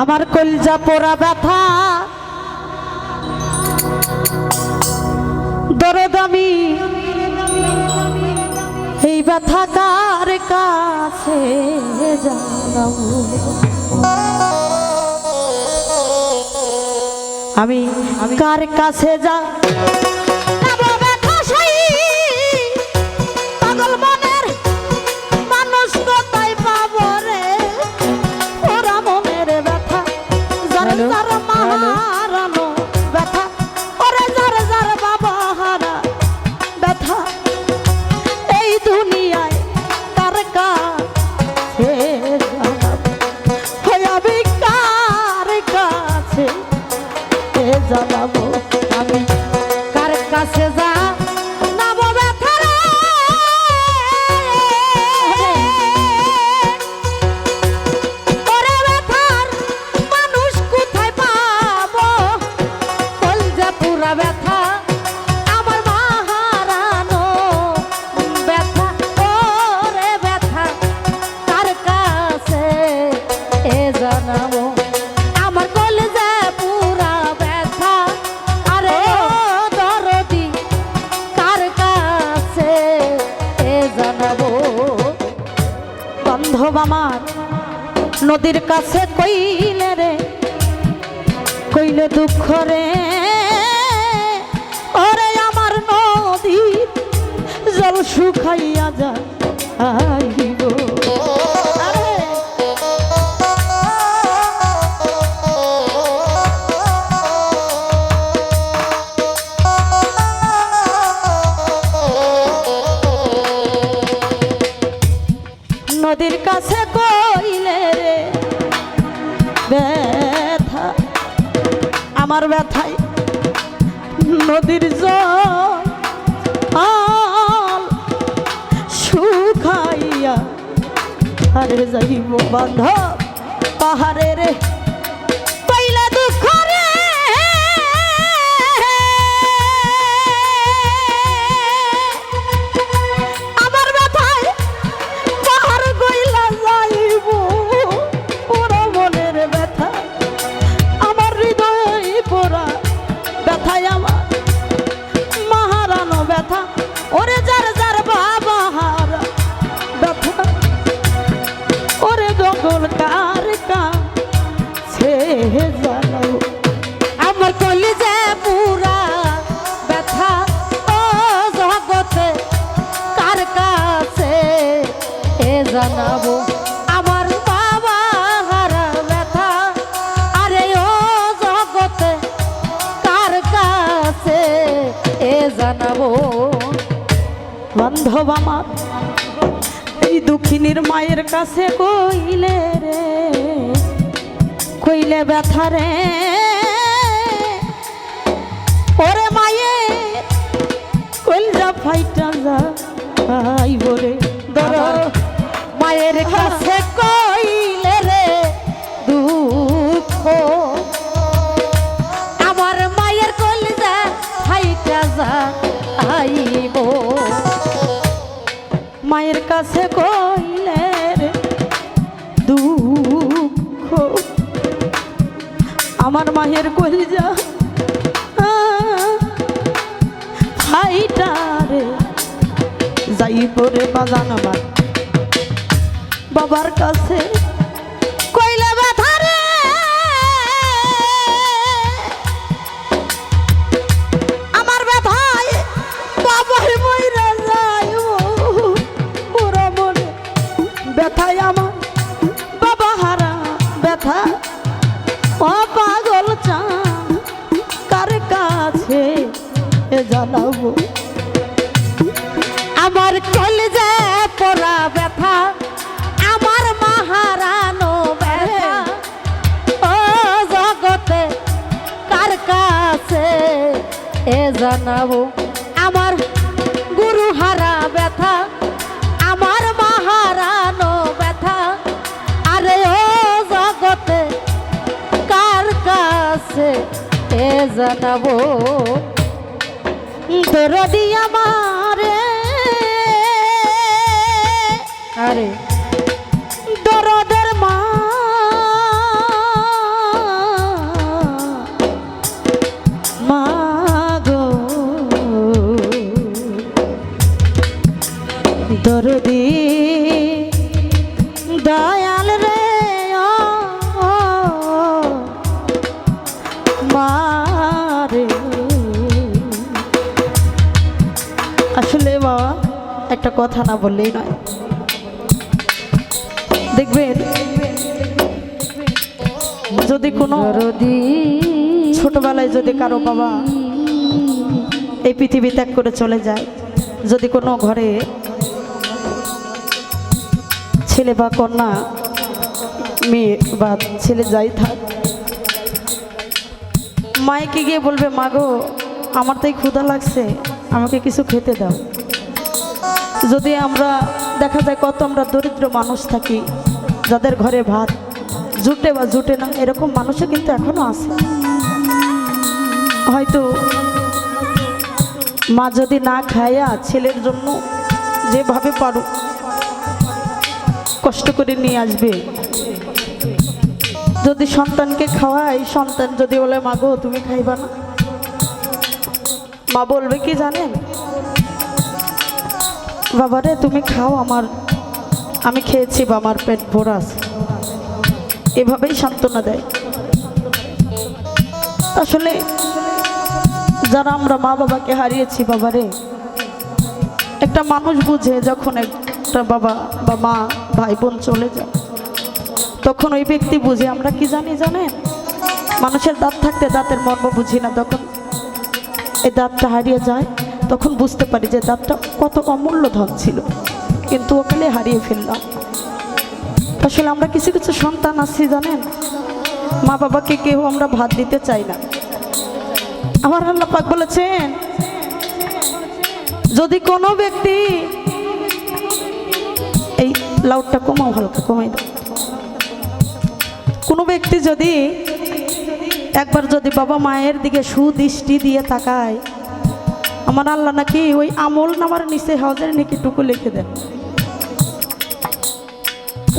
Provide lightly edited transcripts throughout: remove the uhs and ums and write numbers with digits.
আমার কলজা পোড়া ব্যথা দরদ আমি এই ব্যথা কার কাছে জানাবো আমি কার কাছে যা জানাবো আমি কার কাছে যা নাবো ব্যথা ওরে ব্যথার মানুষ কোথায় পাবো কলজা পুরা ব্যথা আমার মাহারানো ব্যথা ওরে ব্যথা কার কাছে জানাবো বান্ধব আমার নদীর কাছে কইলে রে কইলে দুঃখ রে ওরে আমার নদীর জল শুকাইয়া যায় আইব নদীর কাছে কইলে রে ব্যথা আমার ব্যথায় নদীর জল শুকাইয়া আরে যাইব বান্ধব পাহাড়ে রে কইলে দুঃখ রে আমার কলিজা পুরা ব্যথা ও জগতে কার কাছে জানাবো আমার বাবা হারা ব্যথা আরে ও জগতে কার কাছে জানাবো বান্ধব আমার এই দুঃখিনীর মায়ের কাছে কইলে রে কইলে ব্যথা রে ওরে মায়ে কইলজা ফাইটা যা আইব রে দর মায়ের কাছে কইলে রে দুঃখ আমার মায়ের কইলজা ফাইটা যা আইব মায়ের কাছে কইলে রে দুঃখ আমার মায়ের কলিজা হাইটারে যাই পরে বাজান আমার বাবার কাছে কইলে ব্যথা রে আমার ব্যথায় বাবার মইরা যায় পুরো মনে ব্যথায় আমার বাবা হারা ব্যথা ও পাগল চান কার কাছে জানাবো আমার কলিজা পোড়া ব্যথা আমার মাহারানো ব্যথা ও জগতে কার কাছে জানাবো আমার গুরু হারা ব্যথা আমার মাহারানো ব্যথা আরে ও জগতে কার কাছে জানাবো দরদি আমারে আরে দরদের মা কথা না বললেই নয়। দেখবেন যদি কোনো ছোটবেলায় যদি কারো বাবা এই পৃথিবী ত্যাগ করে চলে যায়, যদি কোনো ঘরে ছেলে বা কন্যা, মেয়ে বা ছেলে যাই থাক, মায়েকে গিয়ে বলবে, মা গো আমার তাই ক্ষুধা লাগছে, আমাকে কিছু খেতে দাও। যদি আমরা দেখা যায় কত আমরা দরিদ্র মানুষ থাকি, যাদের ঘরে ভাত জুটে বা জুটে না, এরকম মানুষও কিন্তু এখনো আছে। হয়তো মা যদি না খায়া ছেলের জন্য যেভাবে পারো কষ্ট করে নিয়ে আসবে, যদি সন্তানকে খাওয়াই, সন্তান যদি বলে মা গো তুমি খাইবা না, মা বলবে কি জানেন, বাবারে তুমি খাও, আমি খেয়েছি বা আমার পেট ভরা আছে, এভাবেই সান্ত্বনা দেয়। আসলে যারা আমরা মা বাবাকে হারিয়েছি, বাবারে একটা মানুষ বুঝে যখন একটা বাবা বা মা ভাই বোন চলে যায়, তখন ওই ব্যক্তি বুঝে। আমরা কি জানি জানেন, মানুষের দাঁত থাকতে দাঁতের মর্ম বুঝি না, তখন এই দাঁতটা হারিয়ে যায়, তখন বুঝতে পারি যে দাঁতটা কত অমূল্য ধন ছিল, কিন্তু ওখানে হারিয়ে ফেললাম। আসলে আমরা কিছু কিছু সন্তান আছি জানেন, মা বাবাকে কেউ আমরা ভাত দিতে চাই না। আমার আল্লাহ পাক বলেছেন, যদি কোনো ব্যক্তি, এই লাউডটা কমাও, হালকা কমাই দাও, কোনো ব্যক্তি যদি একবার যদি বাবা মায়ের দিকে সুদৃষ্টি দিয়ে তাকায়, আমার আল্লাহ নাকি ওই আমল নামার নিচে হজের নেকিটুকু লিখে দেন।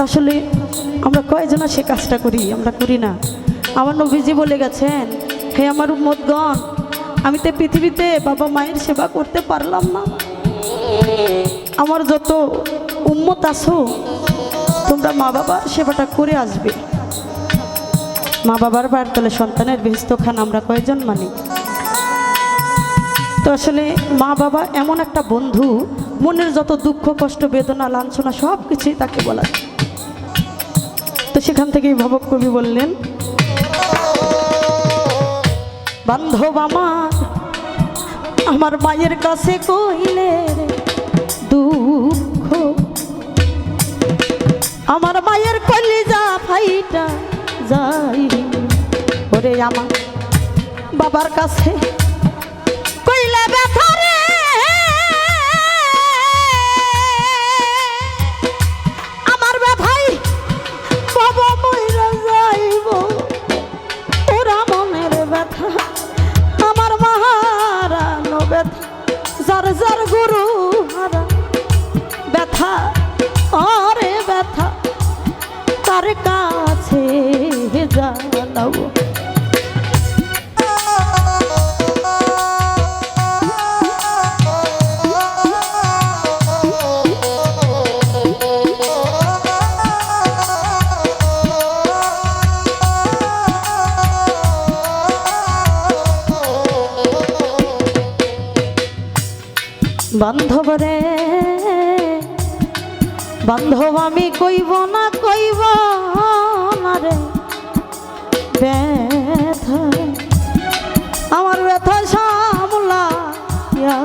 আসলে আমরা কয়জনা সে কাজটা করি? আমরা করি না। আমার নবীজি বলে গেছেন, হে আমার উম্মতগণ, আমি তো পৃথিবীতে বাবা মায়ের সেবা করতে পারলাম না, আমার যত উম্মত আছো তোমরা মা বাবার সেবাটা করে আসবে। মা বাবার বার তলে সন্তানের বেহেশত খান আমরা কয়জন মানি? তো আসলে মা বাবা এমন একটা বন্ধু, মনের যত দুঃখ কষ্ট বেদনা লাঞ্ছনা সব কিছুই তাকে বলা। তো সেখান থেকেই ভাবক কবি বললেন, বান্ধব আমার মায়ের কাছে কইলে দুঃখ, আমার মায়ের কলিজা ফাইটা যাই, ওরে আমার বাবার কাছে কইলে ব্যথা রে, আমার ব্যথাই বাবা মইরা যাইব, ওরা মনের ব্যথা আমার মাহারানো ব্যথা, যার যার গুরু হারা ব্যথা, আরে ব্যথা তার কাছে জানাবো। বান্ধব রে বান্ধব, আমি কইব না রে ব্যথা, আমার ব্যথা সামলাইয়া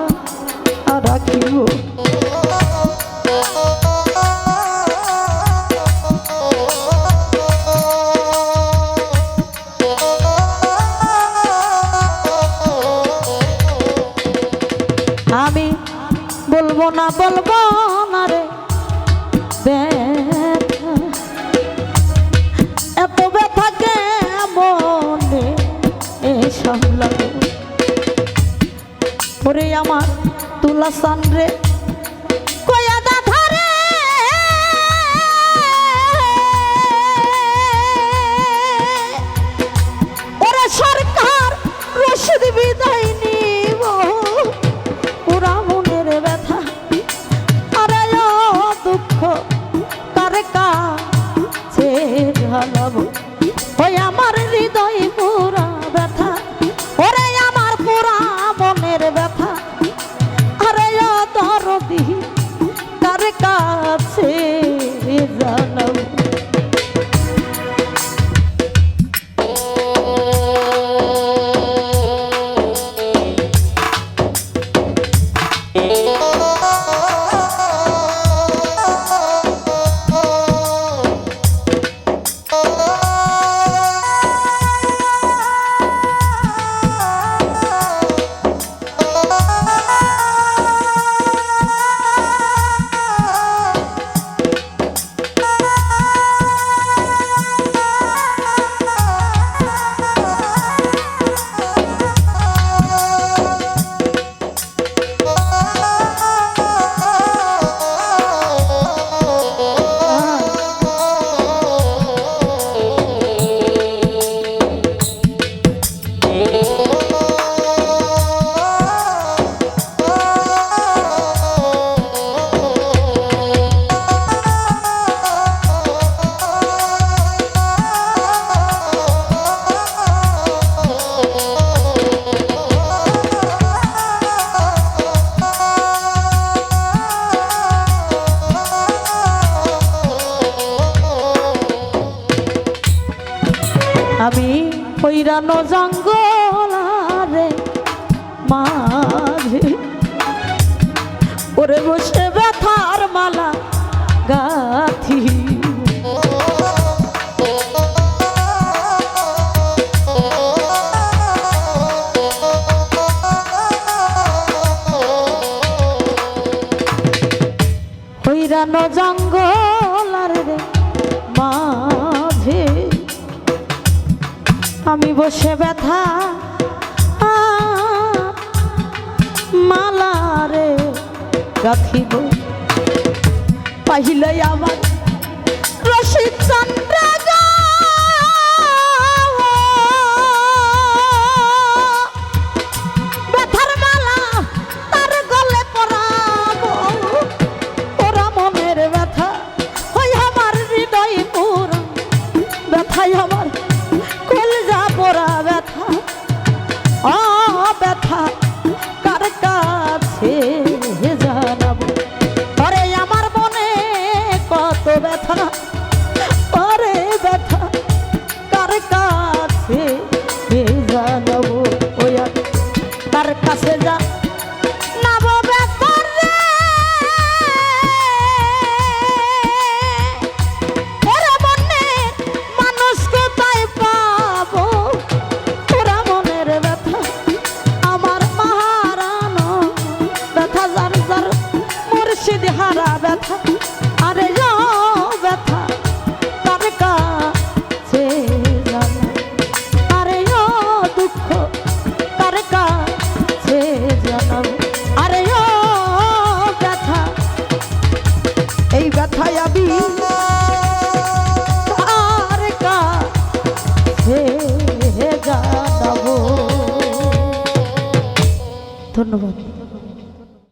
রাখিব। আমি বলবো না রে ব্যথা, এত ব্যথা কেমনে সামলাবো, ওরে আমার তুলা সান রে কয়া দাধা রে, ওরে সরকার রশিদ বিদায় নিব, ওরা মনের ব্যথা আরে দুঃখ কারে কাছে ঢালাবো, ওই আমার হৃদয় পুরা ব্যথা, ওরে আমার পুরা মনের ব্যথা, আরে দরদি আমি পৈরানো জঙ্গলারে মাঝে ওরে বসে ব্যথার মালা গাথি পৈরানো জঙ্গলারে মাঝে আমি বসে ব্যথা মালারে রাখিব পাহিলে আমার রশিদ চন্দ্র ব্যথার মালা তার গলে পরাবো ওরা মনের ব্যথা ওই আমার হৃদয় পুরা ব্যথাই আমার কলজা পোড়া ব্যথা ও ব্যথা কার কাছে জানাবো আরে আমার মনে কত ব্যথা আরে ব্যথা কার কাছে জানাবো ওই কার কাছে যা নাবো ব্যথা রে ওরা মনে মানুষ কোথায় পাবো ওরা মনের ব্যথা আমার মাহারানো ব্যথা যার যার মুর্শিদ হারা ব্যথা আরে যা ব্যথা কার কাছে জানা আরে ও দুঃখ কার কাছে জানাবো আরে ও ব্যথা এই ব্যথায় আমি কার কাছে জানাবো। ধন্যবাদ।